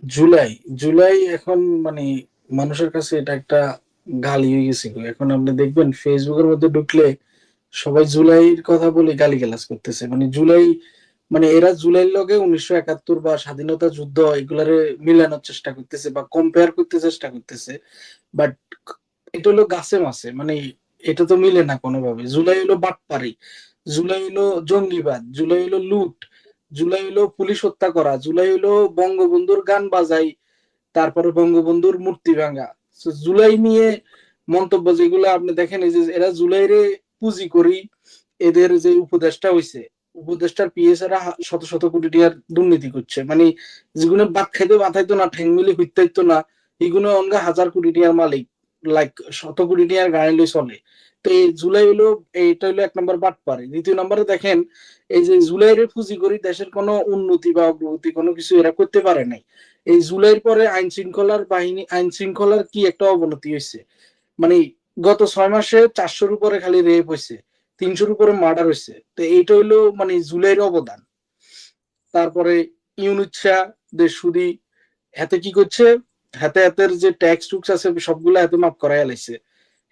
জুলাই জুলাই এখন মানে মানুষের কাছে এটা একটা গালি হয়ে গেছে গো। এখন আপনি দেখবেন ফেসবুকের মধ্যে ঢুকলে সবাই জুলাইয়ের কথা বলে গালিগালাজ করতেছে। মানে জুলাই, মানে এরা জুলাইয়ের লগে 1971 বা স্বাধীনতা যুদ্ধ এগুলারে মিলানোর চেষ্টা করতেছে বা কম্পেয়ার করতে চেষ্টা করতেছে। বাট এটা হলো গাছে মাছে, মানে এটা তো মিলে না কোনোভাবে। জুলাই হলো বাটপারি, জুলাই হলো জঙ্গিবাদ, জুলাই হলো লুট, জুলাই হলো পুলিশ হত্যা করা, জুলাই হলো বঙ্গবন্ধুর গান বাজাই, তারপরে বঙ্গবন্ধুর মূর্তি ভাঙা। So, জুলাই নিয়ে মন্তব্য যেগুলো আপনি দেখেন, এই যে এরা জুলাইরে পুঁজি করি, এদের যে উপদেষ্টা হইছে, উপদেষ্টার পিএস এরা শত শত কোটি টাকার দুর্নীতি করছে। মানে যেগুলো বাদ খাইতে মাথাইতো না, ঠ্যাং মিলে হইতাইতো না, এগুলো অনগা হাজার কোটি টাকার মালিক, লাইক শত কোটি টাকার গাড়ি লই চলে। তো এই জুলাই হলো, এইটা হলো এক নম্বর বাট পারে। দ্বিতীয় নম্বরে দেখেন, এই যে জুলাইয়ের পুঁজি করি দেশের কোনো উন্নতি বা অগ্রগতি কোনো কিছু এরা করতে পারে নাই। এই জুলাইয়ের পরে আইন শৃঙ্খলার কি একটা অবনতি হয়েছে। মানে গত 6 মাসে 400-র উপরে খালি রেপ হয়েছে, 300-র উপরে মার্ডার হয়েছে। তো এইটা হইলো মানে জুলাইয়ের অবদান। তারপরে ইউনুচ্ছা দেশ সুদি হাতে কি করছে, হাতে হাতের যে ট্যাক্স টুক্স আছে সবগুলো হাতে মাফ করাই লাইছে,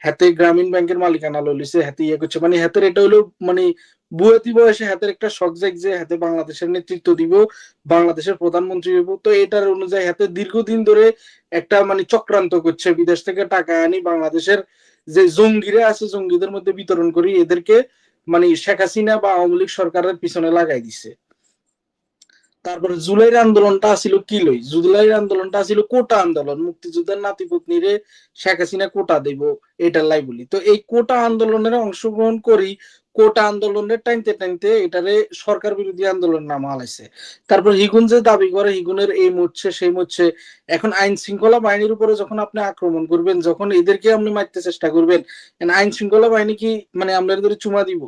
হাতে গ্রামীণ ব্যাংকের মালিকানা লইছে, হাতে ইয়ে করছে। মানে হাতের এটা হলো মানে বুয়াতি বয়সে হাতের একটা শখ জাগ যে হাতে বাংলাদেশের নেতৃত্ব দিব, বাংলাদেশের প্রধানমন্ত্রী হইব। তো এটার অনুযায়ী হাতে দীর্ঘদিন ধরে একটা মানে চক্রান্ত করছে, বিদেশ থেকে টাকা আনি বাংলাদেশের যে জঙ্গিরা আছে জঙ্গিদের মধ্যে বিতরণ করি, এদেরকে মানে শেখ হাসিনা বা আওয়ামী লীগ সরকারের পিছনে লাগাই দিছে। তারপরে জুলাইয়ের আন্দোলনটা ছিল কি লই, জুলাইয়ের আন্দোলনটা ছিল কোটা আন্দোলন, মুক্তিযুদ্ধের নাতিপুতনিরে শেখ হাসিনা কোটা দেব, এটার লাই বলি। তো এই কোটা আন্দোলনের অংশগ্রহণ করি, কোটা আন্দোলনের টাইনতে টাইনতে এটারে সরকার বিরোধী আন্দোলন নামা হালাইছে। তারপর হিগুন যে দাবি করে হিগুনের এই মরছে সেই মরছে। এখন আইন শৃঙ্খলা বাহিনীর উপরে যখন আপনি আক্রমণ করবেন, যখন এদেরকে আপনি মারতে চেষ্টা করবেন, আইন শৃঙ্খলা বাহিনী কি মানে আমরা এদের চুমা দিব?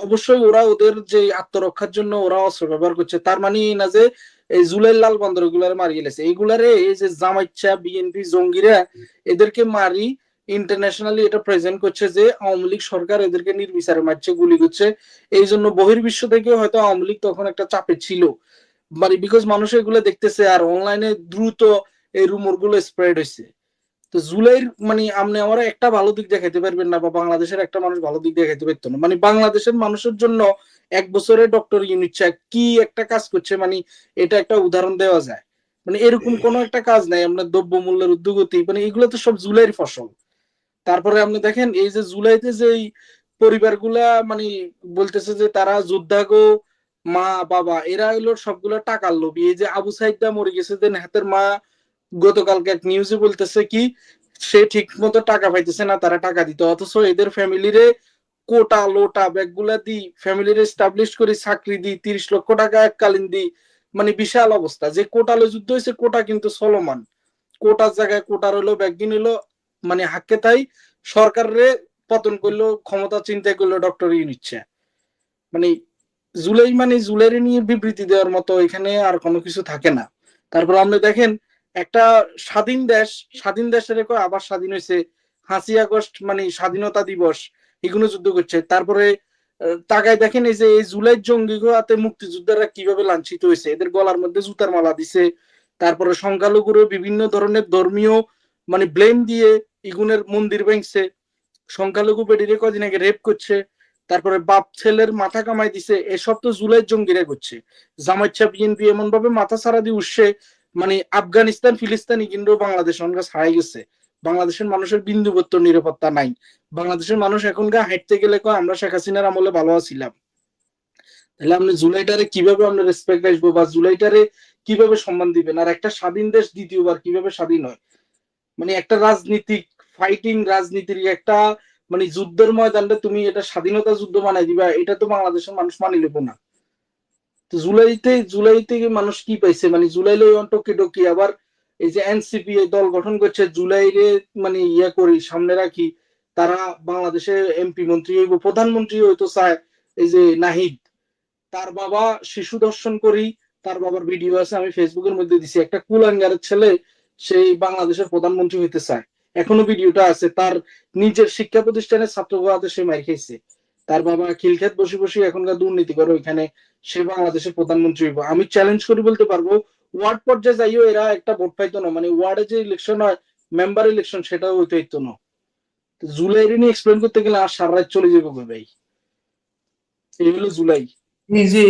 অবশ্যই ওরা ওদের যে আত্মরক্ষার জন্য ওরা অস্ত্র ব্যবহার করছে, তার মানে না যে এই জুলাই লাল বন্দর গুলার মারি গেছে এইগুলারে, এই যে জামাইচ্ছা বিএনপি জঙ্গিরা এদেরকে মারি ইন্টারন্যাশনালি এটা প্রেজেন্ট করছে যে আওয়ামী লীগ সরকার এদেরকে নির্বিচারে মারছে, গুলি করছে। এই জন্য বহির্বিশ্ব থেকে হয়তো আওয়ামী লীগ তখন একটা চাপে ছিল, মানে বিকজ মানুষ এগুলো দেখতেছে আর অনলাইনে দ্রুত এই রুমর গুলো স্প্রেড হয়েছে। তো জুলাইয়ের মানে আপনি আমার একটা ভালো দিক দেখাইতে পারবেন না, বা বাংলাদেশের একটা মানুষ ভালো দিক দেখাইতে পারতো না। মানে বাংলাদেশের মানুষের জন্য 1 বছরে ডক্টর ইউনিট কি একটা কাজ করছে, মানে এটা একটা উদাহরণ দেওয়া যায়। মানে এরকম কোন একটা কাজ নাই, আপনার দ্রব্য মূল্যের ঊর্ধ্বগতি, মানে এগুলো তো সব জুলাইয়ের ফসল। তারপরে আপনি দেখেন এই যে জুলাইতে যে পরিবারগুলা মানে বলতেছে যে তারা যোদ্ধা গো, মা বাবা এরা হইলো সবগুলো টাকার লোভী। এই যে আবু সাইদা মরে গেছে, দেন হাতের মা গতকালকে এক নিউজে বলতেছে কি সে ঠিক মতো টাকা পাইতেছে না, তারা টাকা দিতে, অথচ এদের ফ্যামিলিরে কোটা লোটা ব্যাগগুলা দি, ফ্যামিলির এস্টাবলিশ করে চাকরি দি, 30 লক্ষ টাকা এককালীন দি। মানে বিশাল অবস্থা। যে কোটালে যুদ্ধ হয়েছে, কোটা কিন্তু চলমান, কোটার জায়গায় কোটার হলো ব্যাগিন হলো মানে হাক্কে তাই সরকারে পতন করলো, ক্ষমতা চিন্তা করলো ডক্টর ইউনিচ্ছে। মানে জুলাই মানে জুলাইরে নিয়ে বিবৃতি দেওয়ার মতো এখানে আর কোনো কিছু থাকে না। তারপর আপনি দেখেন একটা স্বাধীন দেশ, স্বাধীন দেশের আবার স্বাধীন হয়েছে 5ই আগস্ট মানে স্বাধীনতা দিবস, এগুলো যুদ্ধ করছে। তারপরে তাকায় দেখেন এই যে এই জুলাই জঙ্গি হাতে মুক্তিযোদ্ধারা কিভাবে লাঞ্ছিত হয়েছে, এদের গলার মধ্যে জুতার মালা দিছে। তারপরে সংখ্যালঘুর বিভিন্ন ধরনের ধর্মীয় মানে ব্লেম দিয়ে ইগুনের মন্দির ভেঙছে, সংখ্যালঘু বেডিরে কদিন আগে রেপ করছে, তারপরে বাপ ছেলের মাথা কামাই দিছে। এসব তো জুলাই জঙ্গিরা করছে। জামাইচ্ছা বিএনপি এমন ভাবে মাথা ছাড়া দিয়ে উঠছে, মানে আফগানিস্তান ফিলিস্তানি কিন্তু বাংলাদেশ অনগা ছাড়াই গেছে। বাংলাদেশের মানুষের বিন্দুবত্ত নিরাপত্তা নাই। বাংলাদেশের মানুষ এখনকার হাঁটতে গেলে কয় আমরা শেখ হাসিনার আমলে ভালো আছিলাম। তাহলে আপনি জুলাইটারে কিভাবে আপনি রেসপেক্ট আসবো, বা জুলাইটারে কিভাবে সম্মান দিবেন? আর একটা স্বাধীন দেশ দ্বিতীয়বার কিভাবে স্বাধীন হয়? মানে একটা রাজনীতিক ফাইটিং রাজনীতির একটা মানে যুদ্ধের ময়দানটা তুমি এটা স্বাধীনতা যুদ্ধ বানাই দিবা, এটা তো বাংলাদেশের মানুষ মানি নেব না। তো জুলাই থেকে মানুষ কি পাইছে? মানে জুলাই লই টকি টকি আবার এই যে এনসিপি দল গঠন করছে জুলাই রে মানে ইয়া করি সামনে রাখি, তারা বাংলাদেশে এমপি মন্ত্রী হইব, প্রধানমন্ত্রী হইতো চায়। এই যে নাহিদ, তার বাবা শিশু দর্শন করি, তার বাবার ভিডিও আছে, আমি ফেসবুকের মধ্যে দিছি। একটা কুলাঙ্গারের ছেলে সেই বাংলাদেশের প্রধানমন্ত্রী হইতে চায়, এখনো ভিডিওটা আছে। তার নিজের শিক্ষা প্রতিষ্ঠানের ছাত্রবাদে সে মার খাইছে, তার বাবা খিলক্ষেত বসে বসে এখনকার দুর্নীতি করে ওইখানে, সে বাংলাদেশের প্রধানমন্ত্রী হইব। আমি চ্যালেঞ্জ করি বলতে পারবো ওয়ার্ড পর্যায়ে যাইও এরা একটা ভোট পাইতো না, মানে ওয়ার্ডে যে ইলেকশন হয় মেম্বার ইলেকশন সেটাও হইতে হইতো না। জুলাইরে নিয়ে এক্সপ্লেন করতে গেলে আর সারা রাত চলে যাবো ভাই। এই হলো জুলাই। এই যে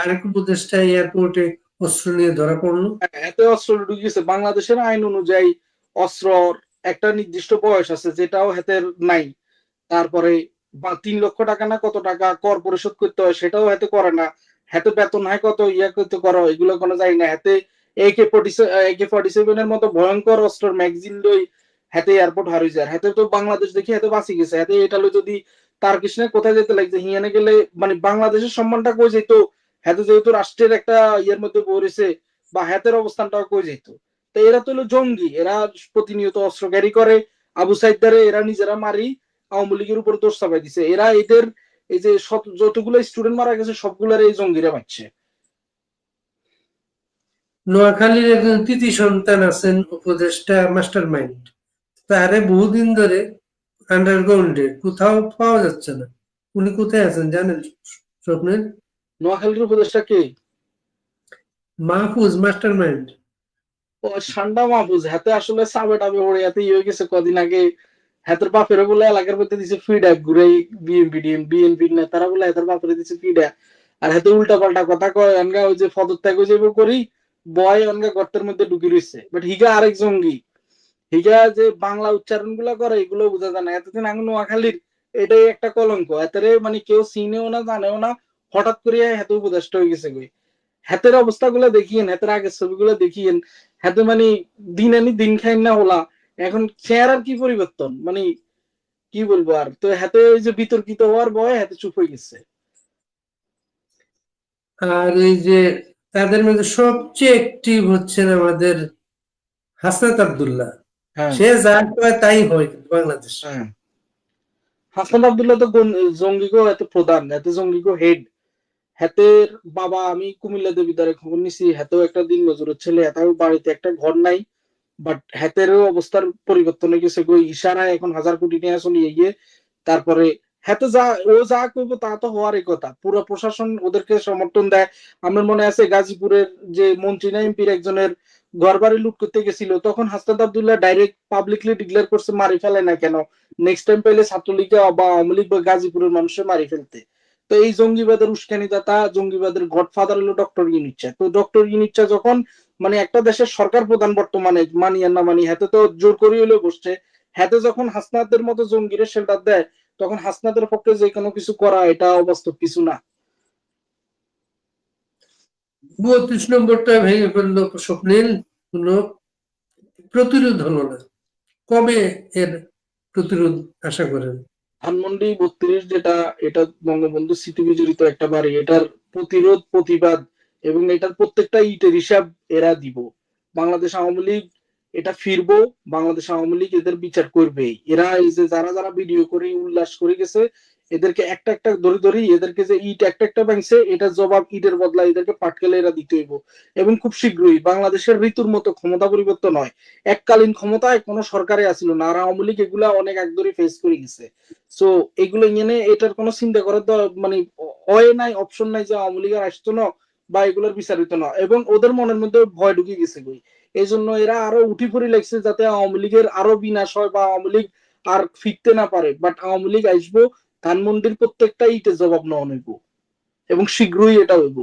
আরেক উপদেষ্টা এয়ারপোর্টে অস্ত্র নিয়ে ধরা পড়লো। এত অস্ত্র ঢুকিয়েছে, বাংলাদেশের আইন অনুযায়ী অস্ত্র একটা নির্দিষ্ট বয়স আছে যেটাও হাতের নাই। তারপরে 3 লক্ষ টাকা না কত টাকা কর পরিশোধ করতে হয় সেটাও হাতে করে না। হাতে বেতন হয় কত ইয়া করতে করো এগুলো কোনো যায় না। হাতে AK-47 এর মতো ভয়ঙ্কর অস্ত্র ম্যাগজিন লই হাতে এয়ারপোর্ট হারিয়ে যায়। হাতে তো বাংলাদেশ দেখি হাতে বাঁচি গেছে। হাতে এটা লই যদি তার কৃষ্ণে কোথায় যেতে লাগছে হিয়ানে গেলে মানে বাংলাদেশের সম্মানটা কই যেত। হাতে যেহেতু রাষ্ট্রের একটা ইয়ের মধ্যে পড়েছে বা হাতের অবস্থানটাও কই যেত। তো এরা তো হলো জঙ্গি, এরা প্রতিনিয়ত অস্ত্র ক্যারি করে। আবু সাইদারে এরা নিজেরা মারি আওয়ামী লীগের উপর দোষ চাপাই দিছে। এরা এদের এই যে যতগুলো স্টুডেন্ট মারা গেছে সবগুলোর এই জঙ্গিরা পাচ্ছে। নোয়াখালীর একজন কৃতি সন্তান আছেন উপদেষ্টা মাস্টার মাইন্ড, তারে বহুদিন ধরে আন্ডারগ্রাউন্ডে কোথাও পাওয়া যাচ্ছে না। উনি কোথায় আছেন জানেন স্বপ্নের? নোয়াখালীর উপদেশটা কে? Mahfuz mastermind. ও ঠান্ডা মাহফুজ, হাতে আসলে সাবে টাবে ওড়ে হাতে ইয়ে হয়ে গেছে কদিন আগে। হাতের বাপের বলে এলাকার মধ্যে দিছে ফিডব্যাক ঘুরে বিএনপি নেতারা বলে হাতের বাপের দিছে ফিডব্যাক। আর হাতে উল্টা পাল্টা কথা কয় অনগা ওই যে পদত্যাগ হয়ে যাবো করি বয় অনগা গর্তের মধ্যে ঢুকি রয়েছে। বাট হিগা আরেক জঙ্গি। হিগা যে বাংলা উচ্চারণ গুলা করে এগুলো বোঝা যায় না। এতদিন আগে নোয়াখালীর এটাই একটা কলঙ্ক। এতারে মানে কেউ চিনেও না জানেও না, হঠাৎ করে হাতে উপদেষ্টা হয়ে গেছে কই। হাতের অবস্থা গুলো দেখিয়েন, হাতের আগের ছবিগুলো দেখিয়েন। হাতে মানে দিন আনি দিন খাই না হলা। এখন চেহারার কি পরিবর্তন, মানে কি বলবো আর। তো হাতে ওই যে বিতর্কিত হওয়ার ভয়ে হাতে চুপ হয়ে গেছে। আর এই যে তাদের মধ্যে সবচেয়ে অ্যাক্টিভ হচ্ছেন আমাদের হাসনাত আব্দুল্লাহ। হ্যাঁ, সে যা কয় তাই হয় বাংলাদেশ। হ্যাঁ। হাসান আব্দুল্লাহ তো জঙ্গিগো এত প্রধান, এত জঙ্গিগো হেড। হাতের বাবা, আমি কুমিল্লা দেবিদ্বারে খবর নিছি, হাতেও একটা দিন মজুরের ছেলে, হাতেও বাড়িতে একটা ঘর নাই। বাট হাতেরও অবস্থার পরিবর্তন হয়ে গেছে গো। ইশারায় এখন 1000 কোটি টাকা চলিয়ে গিয়ে তারপরে হাতে যা ও যা করবো তা তো হওয়ারই কথা। পুরো প্রশাসন ওদেরকে সমর্থন দেয়। আমার মনে আছে গাজীপুরের যে মন্ত্রী না এমপির একজনের ঘর বাড়ি লুট করতে গেছিল, তখন Hasnat Abdullah direct publicly declare করছে মারি ফেলে না কেন, নেক্সট টাইম পেলে ছাত্রলীগ বা আওয়ামী লীগ বা গাজীপুরের মানুষের মারি ফেলতে। তো এই জঙ্গিবাদের উস্কানিদাতা জঙ্গিবাদের গডফাদার হলো ডক্টর ইউনিচ্ছা। তো ডক্টর ইউনিচ্ছা যখন মানে একটা দেশের সরকার প্রধান বর্তমানে মানি আর না মানি হাতে তো জোর করে হলেও বসছে। হাতে যখন হাসনাতের মতো জঙ্গিরে শেল্টার দেয় তখন হাসনাতের পক্ষে যে কোনো কিছু করা এটা অবাস্তব কিছু না। 32 নম্বরটা ভেঙে ফেললো স্বপ্নীল, কোনো প্রতিরোধ হলো না। কবে এর প্রতিরোধ আশা করেন? ধানমন্ডি 32 যেটা, এটা বঙ্গবন্ধু স্মৃতি বিজড়িত একটা বাড়ি। এটার প্রতিরোধ প্রতিবাদ এবং এটার প্রত্যেকটা ইটের হিসাব এরা দিব। বাংলাদেশ আওয়ামী লীগ এটা ফিরবো, বাংলাদেশ আওয়ামী লীগ এদের বিচার করবে। এরা এই যে যারা যারা ভিডিও করে উল্লাস করে গেছে এদেরকে একটা একটা ধরে ধরে এদেরকে যে ইট একটা একটা ভাঙছে এটা জবাব ইটের বদলা এদেরকে পাটকেলে এরা দিতে হইব। এবং খুব শীঘ্রই বাংলাদেশের ঋতুর মতো ক্ষমতা পরিবর্তন হয়। এককালীন ক্ষমতায় কোনো সরকারে আসিল না, আর আওয়ামী লীগ এগুলা অনেক আগ ধরে ফেস করে গেছে। সো এগুলো নিয়ে এটার কোনো চিন্তা করার মানে হয় নাই, অপশন নাই যে আওয়ামী লীগের আসতো না বা এগুলোর বিচারিত না। এবং ওদের মনের মধ্যে ভয় ঢুকে গেছে বই। এই জন্য এরা আরো উঠি পড়ি লাগছে যাতে আওয়ামী লীগের আরো বিনাশ হয় বা আওয়ামী লীগ আর ফিরতে না পারে। বাট আওয়ামী লীগ আসবো, ধানমন্ডির প্রত্যেকটা ইটে জবাব নেওয়া হইব এবং শীঘ্রই এটা হইব।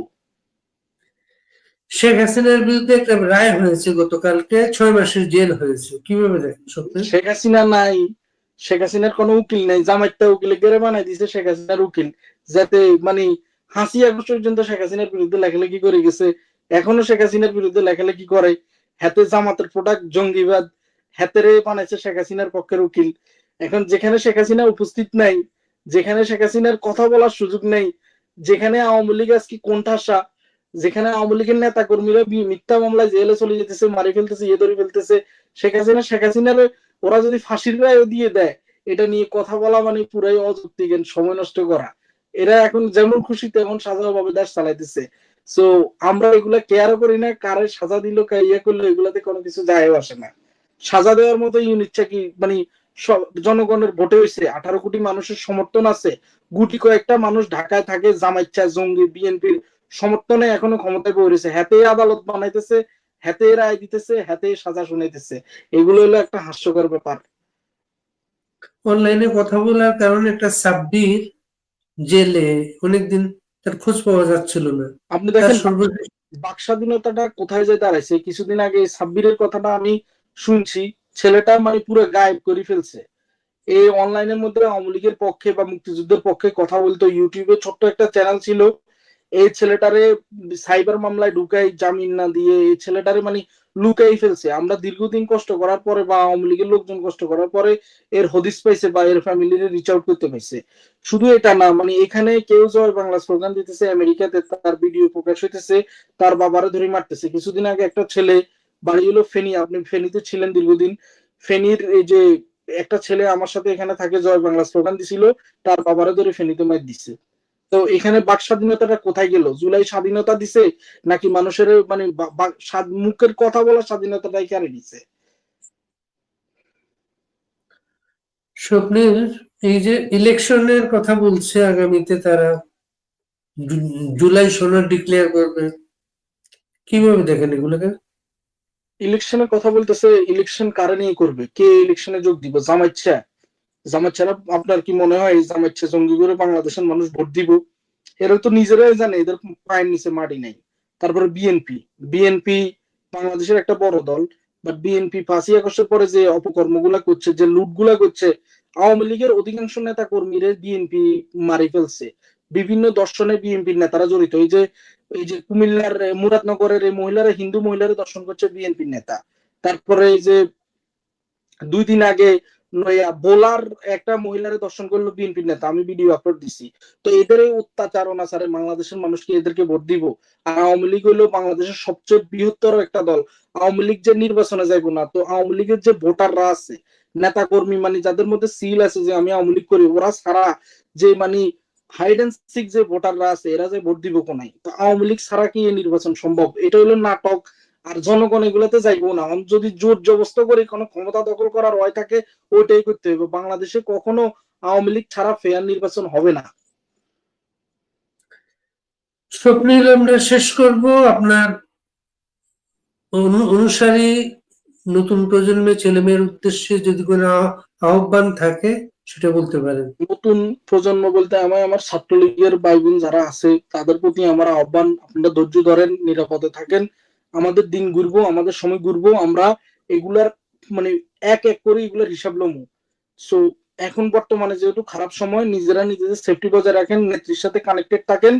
শেখ হাসিনার বিরুদ্ধে একটা রায় হয়েছে গতকালকে, 6 মাসের জেল হয়েছে, কিভাবে দেখেন স্বপ্নের? শেখ হাসিনা নাই, শেখ হাসিনার কোনো উকিল নাই, জামাইটা উকিলে গেড়ে বানাই দিছে শেখ হাসিনার উকিল। যাতে মানে 5ই আগস্ট পর্যন্ত শেখ হাসিনার বিরুদ্ধে লেখালেখি করে গেছে, এখনো শেখ হাসিনার বিরুদ্ধে লেখালেখি করে। হাতে জামাতের প্রোডাক্ট জঙ্গিবাদ, হাতেরে বানাইছে শেখ হাসিনার পক্ষের উকিল। এখন যেখানে শেখ হাসিনা উপস্থিত নাই, যেখানে শেখ হাসিনার কথা বলার সুযোগ নেই, যেখানে আওয়ামী লীগ আজকে কোণঠাসা, যেখানে আওয়ামী লীগের নেতা কর্মীরা মিথ্যা মামলায় জেলে চলে যেতেছে, মারি ফেলতেছে, ইয়ে ধরে ফেলতেছে, শেখ হাসিনার ওরা যদি ফাঁসির রায় দিয়ে দেয় এটা নিয়ে কথা বলা মানে পুরাই অযৌক্তিক, সময় নষ্ট করা। এরা এখন যেমন খুশি তেমন সাজাভাবে দেশ চালাইতেছে। সো আমরা এগুলা কেয়ারও করি না, কারে সাজা দিল ইয়ে করলো এগুলাতে কোনো কিছু যায় আসে না। সাজা দেওয়ার মতো ইউনিটটা কি মানে জনগণের ভোটে হয়েছে, 18 কোটি মানুষের সমর্থন আছে, গুটি কয়েকটা মানুষ ঢাকায় থাকে জামাইচ্ছা জঙ্গি বিএনপির সমর্থনে এখনো ক্ষমতায় বয়ে রয়েছে, হাতে আদালত বানাইতেছে, হাতে রায় দিতেছে, হাতে সাজা শুনাইতেছে। এগুলো হলো একটা হাস্যকর ব্যাপার। অনলাইনে কথা বলার কারণে একটা সাব্বির জেলে অনেকদিন, তার খোঁজ পাওয়া যাচ্ছিল না। আপনি তার দেখেন সর্বশেষ বাক স্বাধীনতাটা কোথায় যায় দাঁড়াইছে। কিছুদিন আগে সাব্বিরের কথাটা আমি শুনছি, ছেলেটা মানে পুরো গায়েব করে ফেলছে। এই অনলাইনের মধ্যে আওয়ামী লীগের পক্ষে বা মুক্তিযুদ্ধের পক্ষে কথা বলতো, ইউটিউবে ছোট্ট একটা চ্যানেল ছিল। এই ছেলেটারে সাইবার মামলায় ঢুকাই, জামিন না দিয়ে এই ছেলেটারে মানে লুকাই ফেলছে। আমরা দীর্ঘদিন কষ্ট করার পরে বা আওয়ামী লীগের লোকজন কষ্ট করার পরে এর হদিস পাইছে বা এর ফ্যামিলির রিচ আউট করতে পাইছে। শুধু এটা না, মানে এখানে কেউ জয় বাংলা স্লোগান দিতেছে, আমেরিকাতে তার ভিডিও প্রকাশ হইতেছে, তার বাবারে ধরে মারতেছে। কিছুদিন আগে একটা ছেলে, বাড়ি হলো ফেনী, আপনি ফেনীতে ছিলেন দীর্ঘদিন, ফেনীর এই যে একটা ছেলে আমার সাথে এখানে থাকে, জয় বাংলা স্লোগান দিছিল, তার বাবারে ধরে ফেনীতে মার দিচ্ছে। তো এখানে বাক স্বাধীনতাটা কোথায় গেল? জুলাই স্বাধীনতা দিছে নাকি মানুষের মানে মুখের কথা বলার স্বাধীনতাটাই কেড়ে নিছে? স্বপ্নের, এই যে ইলেকশনের কথা বলছে আগামীতে তারা জুলাই সনদ ডিক্লেয়ার করবে, কিভাবে দেখেন এগুলোকে? ইলেকশনের কথা বলতেছে, ইলেকশন কারে নিয়ে করবে? কে ইলেকশনে যোগ দিব? জামাইচ্ছা? জামাইচ্ছারা আপনার কি মনে হয় এই জামাইচ্ছা জঙ্গি করে বাংলাদেশের মানুষ ভোট দিব? এরা তো নিজেরাই জানে এদের পায়ের নিচে মাটি নাই। তারপরে বিএনপি, বিএনপি বাংলাদেশের একটা বড় দল, বাট বিএনপি 5ই আগস্টের পরে যে অপকর্মগুলা করছে, যে লুটগুলা করছে, আওয়ামী লীগের অধিকাংশ নেতা কর্মীরা বিএনপি মারি ফেলছে। বিভিন্ন দর্শনে বিএনপির নেতারা জড়িত। এই যে কুমিল্লার মুরাদনগরের এই মহিলারা, হিন্দু মহিলারা দর্শন করছে বিএনপির নেতা। তারপরে এই যে 2 দিন আগে বোলার একটা মহিলারে দর্শন করলো বিএনপির নেতা, আমি ভিডিও আপলোড দিছি। তো এদের এই অত্যাচার অনাচারে বাংলাদেশের মানুষ কি এদেরকে ভোট দিব? আর আওয়ামী লীগ হলো বাংলাদেশের সবচেয়ে বৃহত্তর একটা দল। আওয়ামী লীগ যে নির্বাচনে যাইবো না, তো আওয়ামী লীগের যে ভোটাররা আছে, নেতা কর্মী, মানে যাদের মধ্যে সিল আছে যে আমি আওয়ামী লীগ করি, ওরা ছাড়া যে মানে হাইড এন্ড সিক যে ভোটাররা আছে, এরা যে ভোট দিব কোনাই? তো আওয়ামী লীগ ছাড়া কি এই নির্বাচন সম্ভব? এটা হলো নাটক। আর জনগণ এগুলোতে যাইবো না। যদি জোর জবস্ত করে কোনো ক্ষমতা দখল করার হয় থাকে, ওইটাই করতে হবে। বাংলাদেশে কখনো আওয়ামী লীগ ছাড়া ফেয়ার নির্বাচন হবে না। স্বপ্নিল, আমরা শেষ করব আপনার অনুসারী নতুন প্রজন্মের ছেলেমেয়ের উদ্দেশ্যে যদি কোনো আহ্বান থাকে সেটা বলতে পারেন। নতুন প্রজন্ম বলতে আমার ছাত্রলীগের ভাই বোন যারা আছে তাদের প্রতি আমার আহ্বান, আপনারা ধৈর্য ধরেন, নিরাপদে থাকেন। আমাদের দিন ঘুরবো, আমাদের সময় ঘুরবো, আমরা এগুলার মানে এক এক করে এগুলার হিসাব লমু। সো এখন বর্তমানে যেহেতু খারাপ সময়, নিজেরা নিজেদের সেফটি বজায় রাখেন, নেত্রীর সাথে কানেক্টেড থাকেন,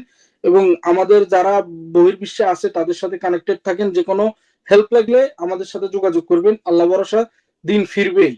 এবং আমাদের যারা বহির্বিশ্বে আছে তাদের সাথে কানেক্টেড থাকেন। যে কোনো হেল্প লাগলে আমাদের সাথে যোগাযোগ করবেন। আল্লাহ ভরসা, দিন ফিরবেই।